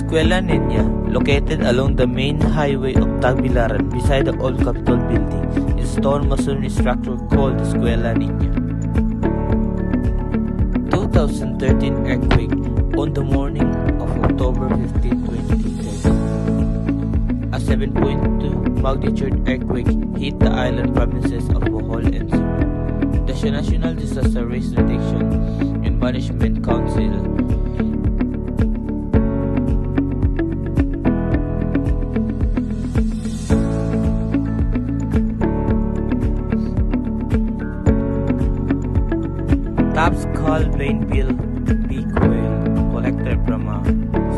Escuela Niña, located along the main highway of Tagbilaran beside the old Capitol building, is a stone masonry structure called Escuela Niña. 2013 earthquake on the morning of October 15, 2013. A 7.2 magnitude earthquake hit the island provinces of Bohol and Cebu. The National Disaster Risk Reduction and Management Council taps call Plainville Big Whale collected from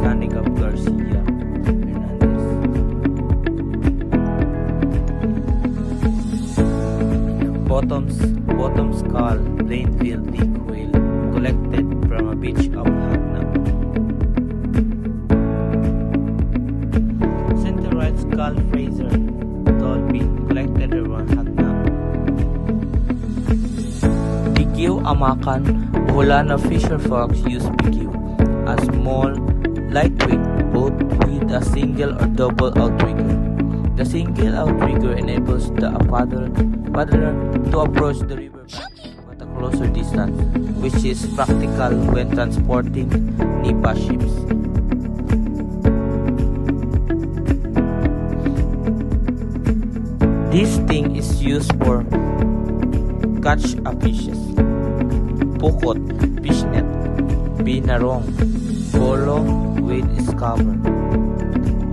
standing up Garcia Hernandez. Bottoms call Plainville Big Whale collected from a beach of Hagna. Center rights call Fraser Dolphin collected from Hagna. Bigyeo Amakan, Boholana Fisher Fox use Bigyeo, a small, lightweight boat with a single or double outrigger. The single outrigger enables the paddler to approach the river at a closer distance, which is practical when transporting NIPA ships. This thing is used for catch a fishes. Pukot, fishnet, binarong, polo with scabber.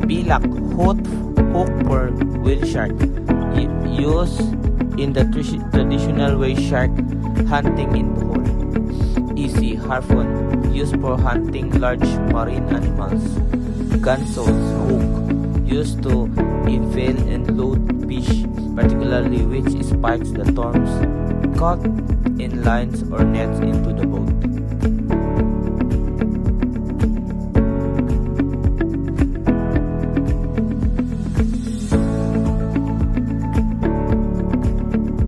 Pilak, hook for whale shark, used in the traditional way shark hunting in Bohol. Easy, harpoon, used for hunting large marine animals. Gunsoles, hook, used to impale and load fish, particularly which spikes the thorns caught in lines or nets into the boat.